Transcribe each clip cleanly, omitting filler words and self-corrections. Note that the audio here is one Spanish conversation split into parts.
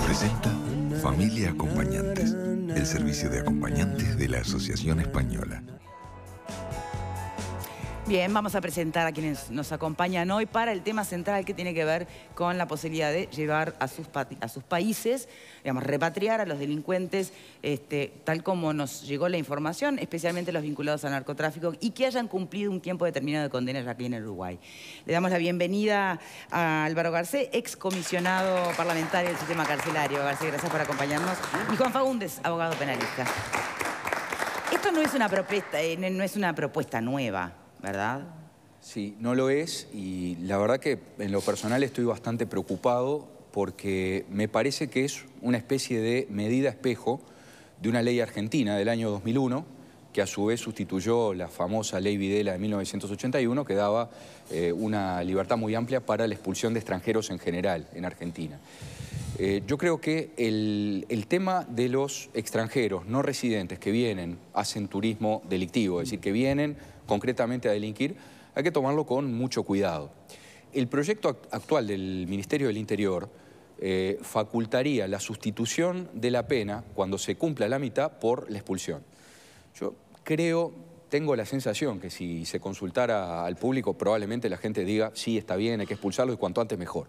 Presenta Familia Acompañantes, el servicio de acompañantes de la Asociación Española. Bien, vamos a presentar a quienes nos acompañan hoy para el tema central que tiene que ver con la posibilidad de llevar a sus países, digamos, repatriar a los delincuentes, tal como nos llegó la información, especialmente los vinculados al narcotráfico y que hayan cumplido un tiempo determinado de condenas aquí en el Uruguay. Le damos la bienvenida a Álvaro Garcés, excomisionado parlamentario del sistema carcelario. Garcés, gracias por acompañarnos. Y Juan Faúndez, abogado penalista. Esto no es una propuesta nueva, ¿verdad? Sí, no lo es, y la verdad que en lo personal estoy bastante preocupado porque me parece que es una especie de medida espejo de una ley argentina del año 2001 que a su vez sustituyó la famosa ley Videla de 1981 que daba una libertad muy amplia para la expulsión de extranjeros en general en Argentina. Yo creo que el tema de los extranjeros no residentes que vienen, hacen turismo delictivo, es decir, que vienen concretamente a delinquir, hay que tomarlo con mucho cuidado. El proyecto actual del Ministerio del Interior facultaría la sustitución de la pena cuando se cumpla la mitad por la expulsión. Yo tengo la sensación que si se consultara al público probablemente la gente diga sí, está bien, hay que expulsarlo y cuanto antes mejor.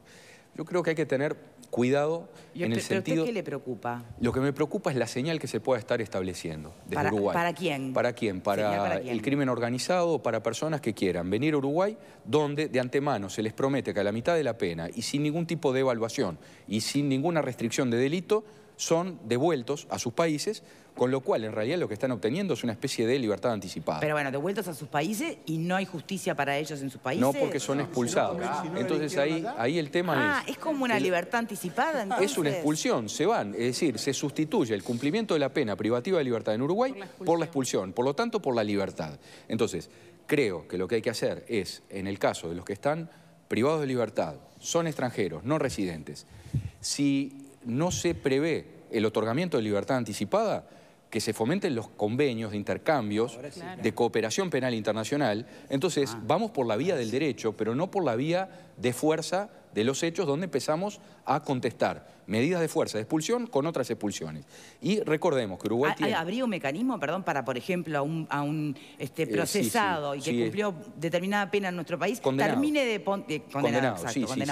Yo creo que hay que tener cuidado en el sentido... ¿Pero usted qué le preocupa? Lo que me preocupa es la señal que se pueda estar estableciendo desde Uruguay. ¿Para quién? ¿Para quién? Para el crimen organizado o para personas que quieran venir a Uruguay donde de antemano se les promete que a la mitad de la pena y sin ningún tipo de evaluación y sin ninguna restricción de delito son devueltos a sus países, con lo cual en realidad lo que están obteniendo es una especie de libertad anticipada. Pero bueno, devueltos a sus países y no hay justicia para ellos en sus países. No, porque son expulsados. Entonces ahí el tema es como una libertad anticipada, entonces. Es una expulsión, se van, es decir, se sustituye el cumplimiento de la pena privativa de libertad en Uruguay por la expulsión, por lo tanto por la libertad. Entonces, creo que lo que hay que hacer es, en el caso de los que están privados de libertad, son extranjeros, no residentes, si no se prevé el otorgamiento de libertad anticipada, que se fomenten los convenios de intercambios, de cooperación penal internacional. Entonces, vamos por la vía del derecho, pero no por la vía de fuerza de los hechos, donde empezamos a contestar medidas de fuerza de expulsión con otras expulsiones. Y recordemos que Uruguay tiene... ¿Habría un mecanismo, perdón, para, por ejemplo, a un procesado y que cumplió determinada pena en nuestro país, termine de... Condenado.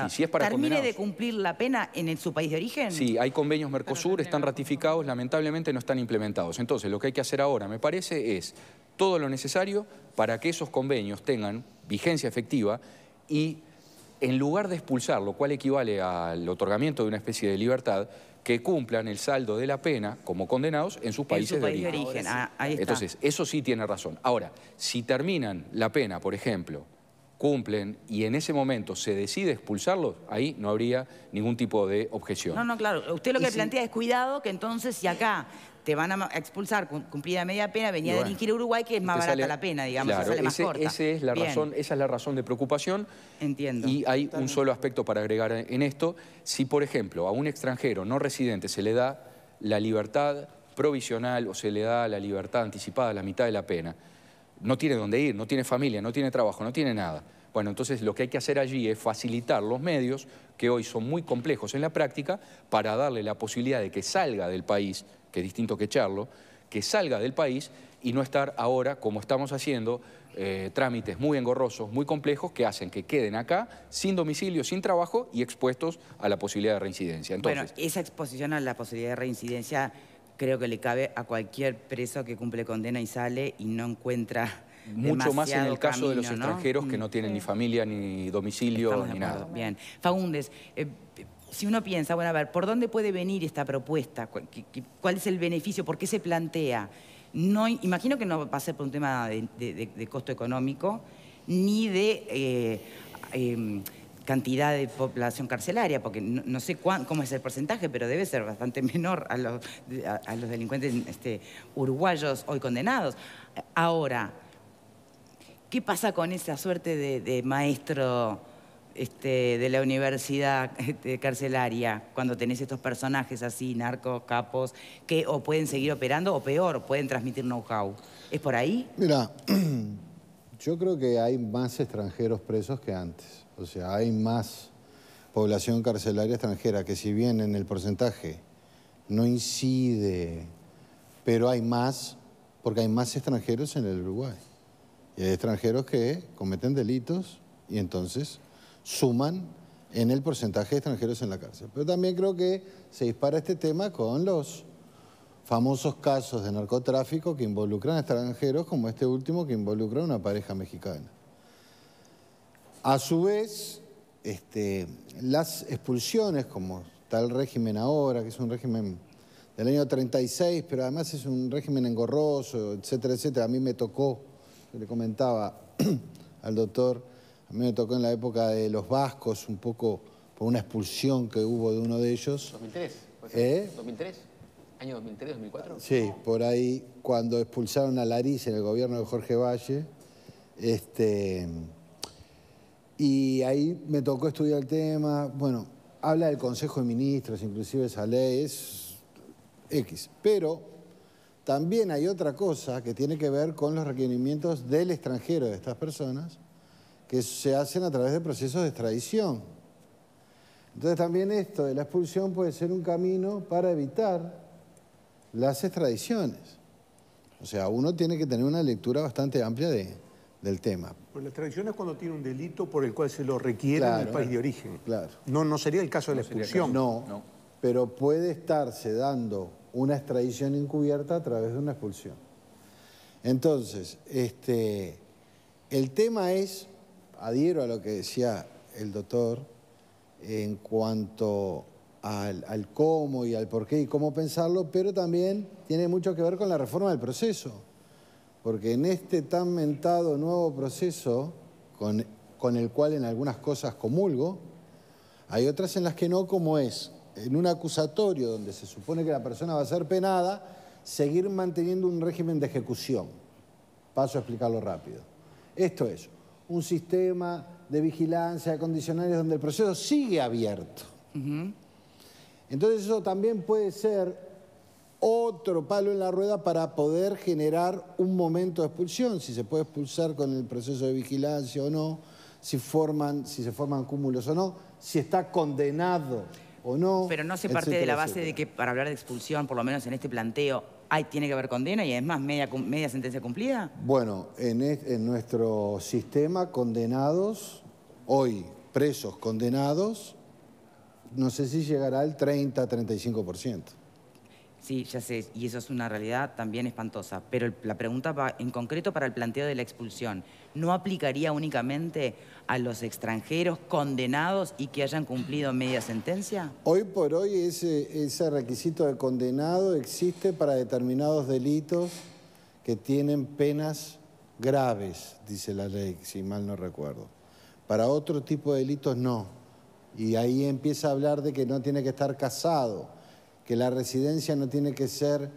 Si es para ¿Termine de cumplir la pena en su país de origen? Sí, hay convenios Mercosur, están ratificados, lamentablemente no están implementados. Entonces, lo que hay que hacer ahora, me parece, es todo lo necesario para que esos convenios tengan vigencia efectiva y en lugar de expulsar, lo cual equivale al otorgamiento de una especie de libertad, que cumplan el saldo de la pena como condenados en sus países de origen. Ahí está. Entonces, eso sí tiene razón. Ahora, si terminan la pena, por ejemplo, cumplen y en ese momento se decide expulsarlos, ahí no habría ningún tipo de objeción. No, claro. Usted lo que plantea es cuidado que entonces si acá te van a expulsar cumplida media pena, venía a delinquir a Uruguay, que es más barata la pena, digamos, claro, sale más corta. Esa es la razón de preocupación. Entiendo. Y hay un solo aspecto para agregar en esto. Si, por ejemplo, a un extranjero no residente se le da la libertad provisional o se le da la libertad anticipada a la mitad de la pena, no tiene dónde ir, no tiene familia, no tiene trabajo, no tiene nada. Bueno, entonces lo que hay que hacer allí es facilitar los medios, que hoy son muy complejos en la práctica, para darle la posibilidad de que salga del país, que es distinto que echarlo, que salga del país y no estar ahora, como estamos haciendo, trámites muy engorrosos, muy complejos, que hacen que queden acá sin domicilio, sin trabajo y expuestos a la posibilidad de reincidencia. Entonces, bueno, esa exposición a la posibilidad de reincidencia creo que le cabe a cualquier preso que cumple condena y sale y no encuentra mucho más en el caso camino, de los extranjeros que no tienen ni familia, ni domicilio, ni nada. Bien. Faúndez, si uno piensa, bueno, a ver, ¿por dónde puede venir esta propuesta? ¿Cuál es el beneficio? ¿Por qué se plantea? No, imagino que no va a ser por un tema de costo económico, ni de cantidad de población carcelaria, porque no sé cómo es el porcentaje, pero debe ser bastante menor a los delincuentes uruguayos hoy condenados. Ahora, ¿qué pasa con esa suerte de maestro de la universidad carcelaria cuando tenés estos personajes así, narcos, capos, que o pueden seguir operando o peor, pueden transmitir know-how? ¿Es por ahí? Mira, yo creo que hay más extranjeros presos que antes. O sea, hay más... población carcelaria extranjera, que si bien en el porcentaje no incide, pero hay más, porque hay más extranjeros en el Uruguay. Y hay extranjeros que cometen delitos y entonces suman en el porcentaje de extranjeros en la cárcel. Pero también creo que se dispara este tema con los famosos casos de narcotráfico que involucran a extranjeros, como este último que involucra a una pareja mexicana. A su vez, las expulsiones, como está el régimen ahora, que es un régimen del año 36, pero además es un régimen engorroso, etcétera, etcétera. A mí me tocó, le comentaba al doctor, a mí me tocó en la época de los vascos, un poco por una expulsión que hubo de uno de ellos. ¿2003? ¿2003? ¿Año 2003, 2004? Sí, por ahí, cuando expulsaron a Lariz en el gobierno de Jorge Valle. Y ahí me tocó estudiar el tema. Bueno, habla del Consejo de Ministros, inclusive esa ley, es X. Pero también hay otra cosa que tiene que ver con los requerimientos del extranjero de estas personas, que se hacen a través de procesos de extradición. Entonces también esto de la expulsión puede ser un camino para evitar las extradiciones. O sea, uno tiene que tener una lectura bastante amplia del tema. Pues la extradición es cuando tiene un delito por el cual se lo requiere en el país de origen. Claro. No sería el caso de la expulsión. No, pero puede estarse dando una extradición encubierta a través de una expulsión. Entonces, el tema es, adhiero a lo que decía el doctor, en cuanto al cómo y al por qué y cómo pensarlo, pero también tiene mucho que ver con la reforma del proceso. Porque en este tan mentado nuevo proceso, con el cual en algunas cosas comulgo, hay otras en las que no, como es en un acusatorio donde se supone que la persona va a ser penada, seguir manteniendo un régimen de ejecución. Paso a explicarlo rápido. Esto es un sistema de vigilancia de condicionales donde el proceso sigue abierto. Entonces eso también puede ser otro palo en la rueda para poder generar un momento de expulsión, si se puede expulsar con el proceso de vigilancia o no, si se forman cúmulos o no, si está condenado o no. Pero no se parte de la base de que para hablar de expulsión, por lo menos en este planteo, tiene que haber condena y además media sentencia cumplida. Bueno, en nuestro sistema, condenados, hoy presos condenados, no sé si llegará al 30-35%. Sí, ya sé, y eso es una realidad también espantosa. Pero la pregunta va en concreto para el planteo de la expulsión. ¿No aplicaría únicamente a los extranjeros condenados y que hayan cumplido media sentencia? Hoy por hoy ese requisito de condenado existe para determinados delitos que tienen penas graves, dice la ley, si mal no recuerdo. Para otro tipo de delitos no. Y ahí empieza a hablar de que no tiene que estar casado, que la residencia no tiene que ser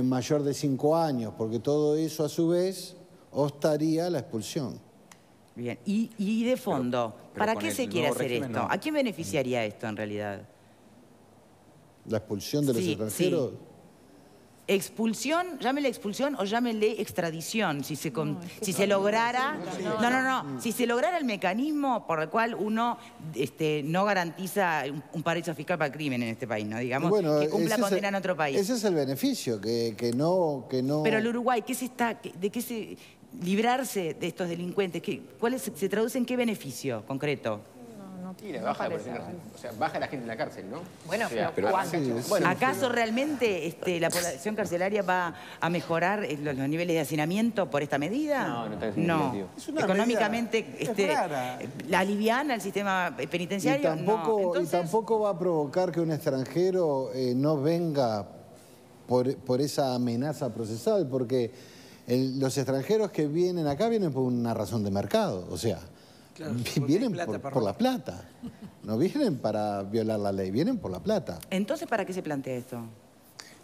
mayor de 5 años, porque todo eso a su vez obstaría la expulsión. Bien, y de fondo, pero ¿para con qué el se quiere nuevo hacer régimen esto? no. ¿A quién beneficiaría esto en realidad? ¿La expulsión de los extranjeros? Sí. Expulsión, llámele expulsión o llámele extradición, si se lograra... Si se lograra el mecanismo por el cual uno no garantiza un paraíso fiscal para el crimen en este país, ¿no? Digamos, bueno, que cumpla condena en otro país. Ese es el beneficio, que no... Pero el Uruguay, librarse de estos delincuentes, ¿se traduce en qué beneficio concreto? Y la baja, o sea, baja la gente en la cárcel, ¿no? Bueno, o sea, pero bueno, ¿acaso realmente la población carcelaria va a mejorar los niveles de hacinamiento por esta medida? No tan No. significativo. Es una Económicamente, medida rara. ¿la aliviana el sistema penitenciario? Y tampoco va a provocar que un extranjero no venga por esa amenaza procesal, porque los extranjeros que vienen acá vienen por una razón de mercado, o sea... Claro, vienen por la plata. No vienen para violar la ley, vienen por la plata. Entonces, ¿para qué se plantea esto?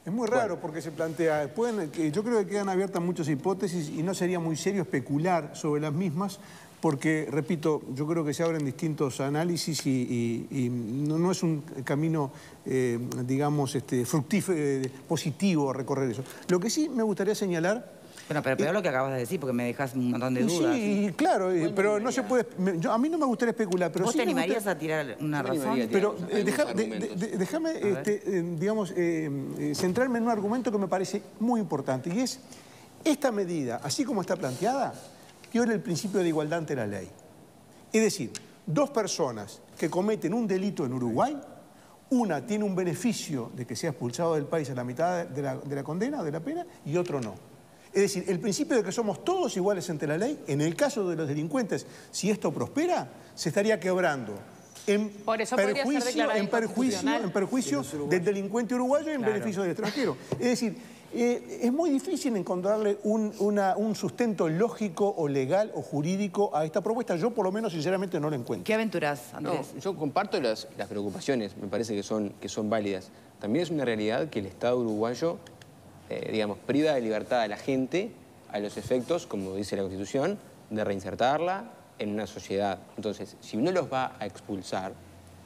Es muy raro porque se plantea... yo creo que quedan abiertas muchas hipótesis y no sería muy serio especular sobre las mismas porque, repito, yo creo que se abren distintos análisis y no es un camino, digamos, fructífero, positivo recorrer eso. Lo que sí me gustaría señalar Bueno, pero peor lo que acabas de decir, porque me dejas un montón de dudas. Sí, claro, pero no se puede... a mí no me gustaría especular, pero ¿Vos sí te animarías a tirar una razón? Pero déjame, digamos, centrarme en un argumento que me parece muy importante, y es, esta medida, así como está planteada, viola el principio de igualdad ante la ley. Es decir, dos personas que cometen un delito en Uruguay, una tiene un beneficio de que sea expulsado del país a la mitad de la condena, de la pena, y otro no. Es decir, el principio de que somos todos iguales ante la ley, en el caso de los delincuentes, si esto prospera, se estaría quebrando en perjuicio del delincuente uruguayo y en beneficio del extranjero. Es decir, es muy difícil encontrarle un sustento lógico o legal o jurídico a esta propuesta. Yo, por lo menos, sinceramente, no lo encuentro. ¿Qué aventuras, Andrés? No, yo comparto las preocupaciones, me parece que son válidas. También es una realidad que el Estado uruguayo, digamos, priva de libertad a la gente a los efectos, como dice la Constitución, de reinsertarla en una sociedad. Entonces, si uno los va a expulsar,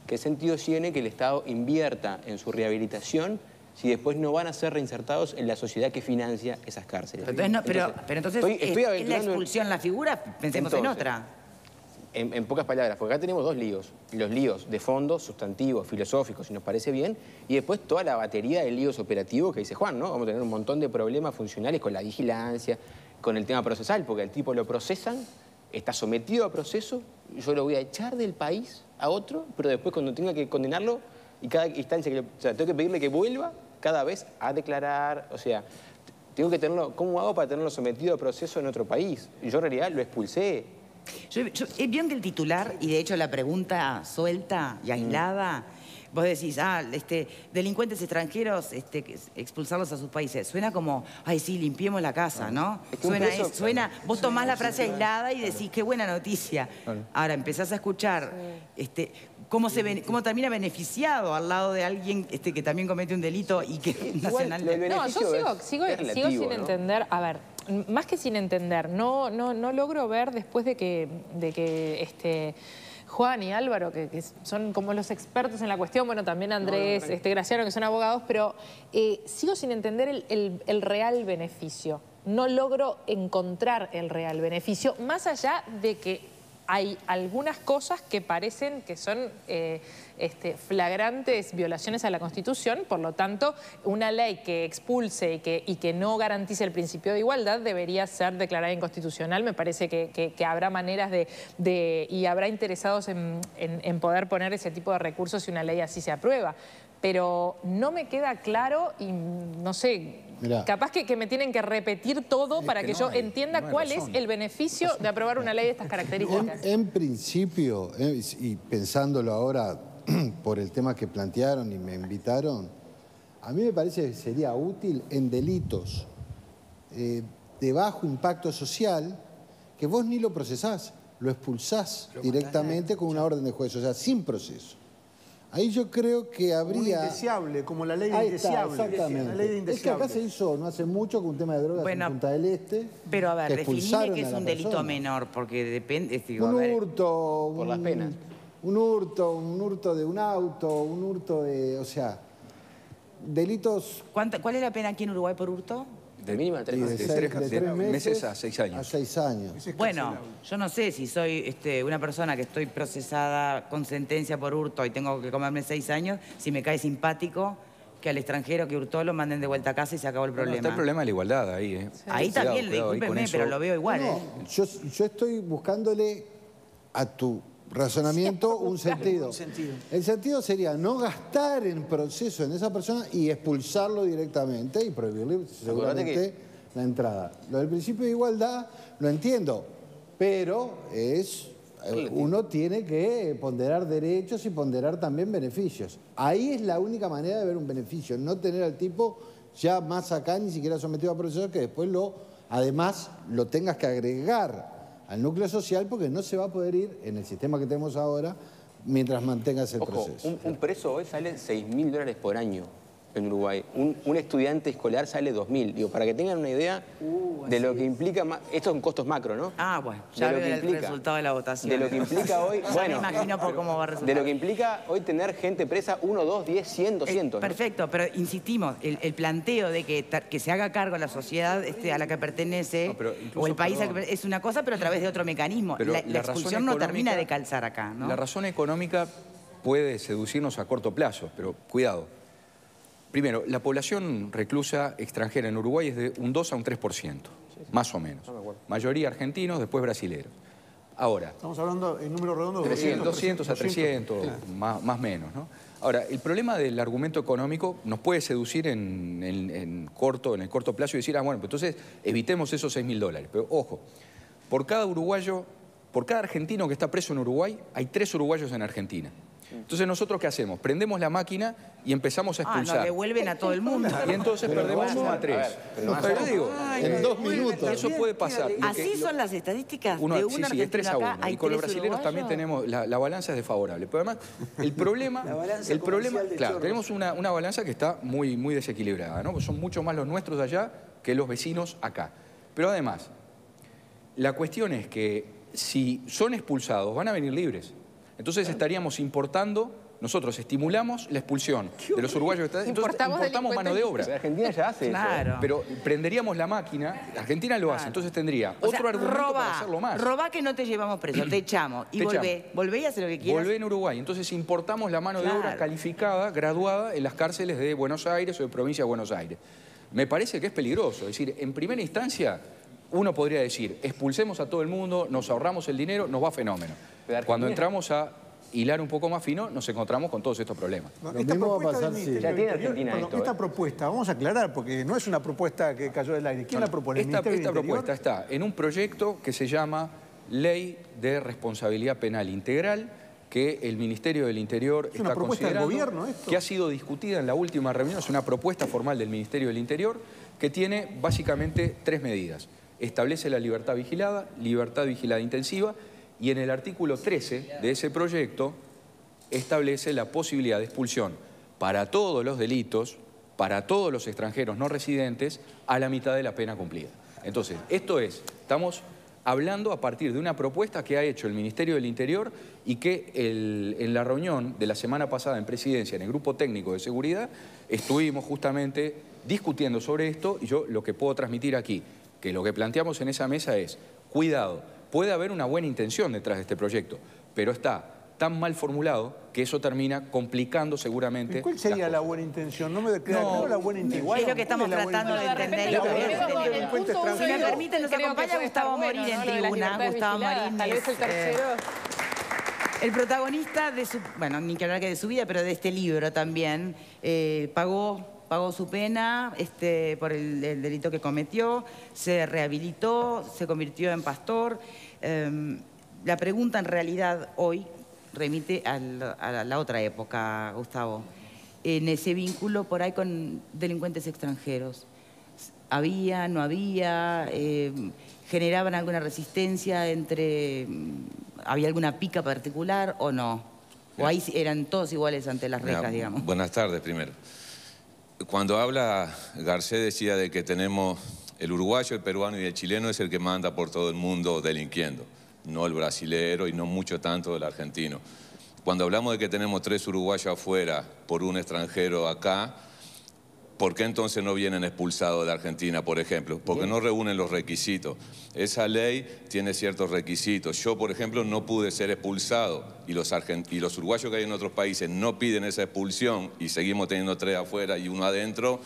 ¿qué sentido tiene que el Estado invierta en su rehabilitación si después no van a ser reinsertados en la sociedad que financia esas cárceles? Pero entonces, ¿es la expulsión la figura? Pensemos en otra. En pocas palabras, porque acá tenemos dos líos. Los líos de fondo, sustantivos, filosóficos, si nos parece bien, y después toda la batería de líos operativos que dice Juan, ¿no? Vamos a tener un montón de problemas funcionales con la vigilancia, con el tema procesal, porque al tipo lo procesan, está sometido a proceso, yo lo voy a echar del país a otro, pero después cuando tenga que condenarlo, y cada instancia que tengo que pedirle que vuelva cada vez a declarar, o sea, tengo que tenerlo, ¿cómo hago para tenerlo sometido a proceso en otro país? Y yo en realidad lo expulsé. Vieron que el titular, y de hecho la pregunta suelta y aislada, vos decís, delincuentes extranjeros, expulsarlos a sus países. Suena como, ay, sí, limpiemos la casa, ¿no? Suena, vos tomás la frase aislada y decís, qué buena noticia. Ahora empezás a escuchar cómo termina beneficiado al lado de alguien que también comete un delito y que nacionalmente... No, yo sigo sin entender, a ver, más que sin entender, no logro ver después de que Juan y Álvaro, que son como los expertos en la cuestión, bueno, también Andrés, Graciano, que son abogados, pero sigo sin entender el real beneficio. No logro encontrar el real beneficio, más allá de que hay algunas cosas que parecen que son flagrantes violaciones a la Constitución, por lo tanto, una ley que expulse y que no garantice el principio de igualdad debería ser declarada inconstitucional. Me parece que habrá maneras y habrá interesados en poder poner ese tipo de recursos si una ley así se aprueba. Pero no me queda claro y no sé, mirá, capaz que me tienen que repetir todo para que yo entienda cuál es el beneficio de aprobar una ley de estas características. En principio, y pensándolo ahora por el tema que plantearon y me invitaron, a mí me parece que sería útil en delitos de bajo impacto social que vos ni lo procesás, lo expulsás directamente con una orden de juez, o sea, sin proceso. Ahí yo creo que habría... Un indeseable, como la ley de indeseable. Exactamente. La ley de indeseable. Es que acá se hizo no hace mucho con un tema de drogas en Punta del Este. Pero a ver, definime qué es un delito menor, porque depende... Un hurto... Por las penas. Un hurto de un auto, un hurto de... O sea, delitos... ¿Cuál es la pena aquí en Uruguay por hurto? De mínima 3 meses. De 3 meses a 6 años. A 6 años. Bueno, yo no sé si soy una persona que estoy procesada con sentencia por hurto y tengo que comerme 6 años, si me cae simpático que al extranjero que hurtó lo manden de vuelta a casa y se acabó el problema. Está el problema de la igualdad ahí, ¿eh? Sí. Ahí también, discúlpenme, pero lo veo igual. No, yo estoy buscándole a tu razonamiento un sentido. El sentido sería no gastar en proceso en esa persona y expulsarlo directamente y prohibirle seguramente la entrada. Lo del principio de igualdad lo entiendo, pero uno tiene que ponderar derechos y ponderar también beneficios. Ahí es la única manera de ver un beneficio, no tener al tipo ya más acá ni siquiera sometido a proceso que después además lo tengas que agregar al núcleo social porque no se va a poder ir en el sistema que tenemos ahora mientras mantengas el proceso. Un preso hoy sale $6.000 por año. en Uruguay. Un estudiante escolar sale 2.000. Digo, para que tengan una idea de lo que implica... Estos son costos macro, ¿no? Ah, bueno, ya veo el resultado de la votación. De lo que implica hoy... Bueno, me imagino por cómo va a resultar. De lo que implica hoy tener gente presa 1, 2, 10, 100, 200. Perfecto, pero insistimos, el planteo de que se haga cargo la sociedad a la que pertenece, o el país es una cosa, pero a través de otro mecanismo. Pero la expulsión no termina de calzar acá, ¿no? La razón económica puede seducirnos a corto plazo, pero cuidado. Primero, la población reclusa extranjera en Uruguay es de un 2 a un 3%, más o menos. Mayoría argentinos, después brasileros. Ahora... Estamos hablando en número redondo de 200 a 300, más o menos, ¿no? Ahora, el problema del argumento económico nos puede seducir en el corto plazo y decir, bueno, pues entonces evitemos esos $6.000. Pero ojo, por cada uruguayo, por cada argentino que está preso en Uruguay, hay 3 uruguayos en Argentina. Entonces, ¿nosotros qué hacemos? Prendemos la máquina y empezamos a expulsar. Nos devuelven a todo el mundo. Y entonces perdemos 1 a 3. Pero digo, en 2 minutos. Eso puede pasar. Así son las estadísticas de un argentino sí, es 3 a 1. acá, Y con los brasileños también tenemos, la balanza es desfavorable. Pero además, el problema, claro, tenemos una balanza que está muy desequilibrada, ¿no? Son mucho más los nuestros allá que los vecinos acá. Pero además, la cuestión es que si son expulsados, van a venir libres. Entonces estaríamos importando, nosotros estimulamos la expulsión de los uruguayos. Entonces importamos mano de obra. Pero Argentina ya hace eso. Pero prenderíamos la máquina, Argentina lo hace, entonces tendría otro argumento para hacerlo más. Robá que no te llevamos preso, te echamos. Y volvé y hace lo que quieras. Volvé en Uruguay. Entonces importamos la mano de obra calificada, graduada en las cárceles de Buenos Aires o de provincia de Buenos Aires. Me parece que es peligroso. Es decir, en primera instancia, uno podría decir, expulsemos a todo el mundo, nos ahorramos el dinero, nos va fenómeno. Cuando entramos a hilar un poco más fino, nos encontramos con todos estos problemas. Esta propuesta, vamos a aclarar, porque no es una propuesta que cayó del aire. ¿Quién la propone? Esta propuesta está en un proyecto que se llama Ley de Responsabilidad Penal Integral, que el Ministerio del Interior está considerando, gobierno, esto, que ha sido discutida en la última reunión. Es una propuesta formal del Ministerio del Interior que tiene básicamente 3 medidas. Establece la libertad vigilada intensiva, y en el artículo 13 de ese proyecto establece la posibilidad de expulsión para todos los delitos, para todos los extranjeros no residentes, a la mitad de la pena cumplida. Entonces, estamos hablando a partir de una propuesta que ha hecho el Ministerio del Interior y que en la reunión de la semana pasada en Presidencia, en el Grupo Técnico de Seguridad, estuvimos justamente discutiendo sobre esto, y yo lo que puedo transmitir aquí, que lo que planteamos en esa mesa es, cuidado, puede haber una buena intención detrás de este proyecto, pero está tan mal formulado que eso termina complicando seguramente. ¿Cuál sería la buena intención? No me queda la buena intención. Es lo que estamos tratando de entender. Si me permiten, nos acompaña Gustavo Morín en tribuna. Gustavo Morín es el protagonista de su, bueno, ni que hablar que de su vida, pero de este libro también. Pagó su pena por el delito que cometió, se rehabilitó, se convirtió en pastor. La pregunta en realidad hoy remite a la otra época, Gustavo, en ese vínculo por ahí con delincuentes extranjeros. ¿Había, no había? ¿Generaban alguna resistencia había alguna pica particular o no? ¿O ahí eran todos iguales ante las rejas, digamos? Buenas tardes, primero. Cuando habla Garcés decía de que tenemos el uruguayo, el peruano y el chileno es el que manda por todo el mundo delinquiendo, no el brasilero y no mucho tanto el argentino. Cuando hablamos de que tenemos 3 uruguayos afuera por un extranjero acá, ¿por qué entonces no vienen expulsados de Argentina, por ejemplo? Porque no reúnen los requisitos. Esa ley tiene ciertos requisitos. Yo, por ejemplo, no pude ser expulsado y los uruguayos que hay en otros países no piden esa expulsión y seguimos teniendo 3 afuera y 1 adentro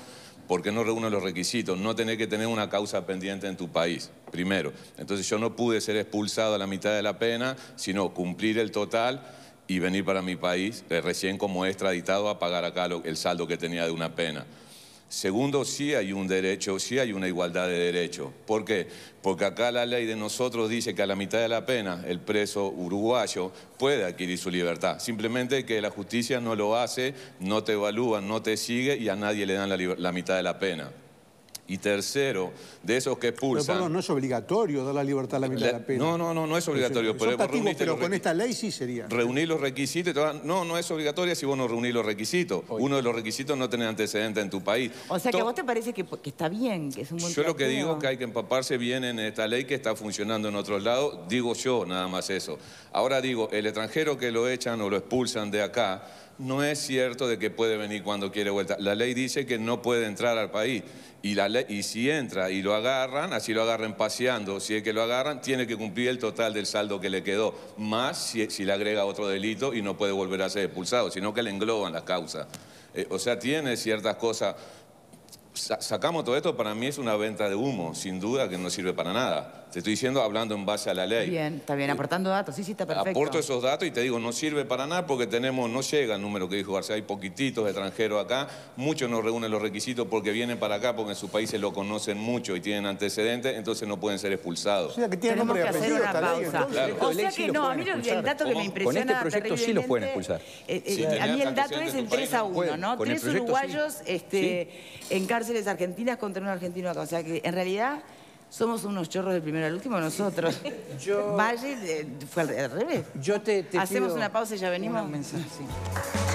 porque no reúnen los requisitos. No tenés que tener una causa pendiente en tu país, primero. Entonces yo no pude ser expulsado a la mitad de la pena, sino cumplir el total y venir para mi país recién como extraditado a pagar acá el saldo que tenía de una pena. Segundo, sí hay un derecho, sí hay una igualdad de derechos. ¿Por qué? Porque acá la ley de nosotros dice que a la mitad de la pena el preso uruguayo puede adquirir su libertad. Simplemente que la justicia no lo hace, no te evalúa, no te sigue y a nadie le dan la mitad de la pena. Y tercero, de esos que expulsan... Pero perdón, no es obligatorio dar la libertad a la mitad de la pena. No es obligatorio. Pero con esta ley sí sería. Reunir los requisitos. No es obligatoria si vos no reunís los requisitos. Uno de los requisitos no tener antecedentes en tu país. O sea, que a vos te parece que está bien, que es un buen Yo lo que planteo. digo es que hay que empaparse bien en esta ley que está funcionando en otros lados. Digo yo nada más eso. Ahora digo, el extranjero que lo echan o lo expulsan de acá, no es cierto de que puede venir cuando quiere vuelta. La ley dice que no puede entrar al país. Y si entra y lo agarran, así lo agarren paseando, si es que lo agarran, tiene que cumplir el total del saldo que le quedó, más si le agrega otro delito y no puede volver a ser expulsado, sino que le engloban las causas. O sea, tiene ciertas cosas. Sacamos todo esto, para mí es una venta de humo, sin duda que no sirve para nada. Te estoy diciendo hablando en base a la ley. Bien, está bien, aportando datos, sí, está perfecto. Aporto esos datos y te digo, no sirve para nada porque no llega el número que dijo García, hay poquititos extranjeros acá, muchos no reúnen los requisitos porque vienen para acá, porque en sus países lo conocen mucho y tienen antecedentes, entonces no pueden ser expulsados. O sea, que tiene Tenemos nombre y que hacer apellido una esta ley, pausa. entonces. O sea que no, a mí el dato que me impresiona Con este proyecto sí los pueden expulsar. A mí el dato es el 3-1, ¿no? Con el 3 proyecto uruguayos en cárceles argentinas contra un argentino acá. O sea que en realidad somos unos chorros del primero al último nosotros. Valle fue al revés. Yo te Hacemos pido una pausa y ya venimos. un mensaje. Sí.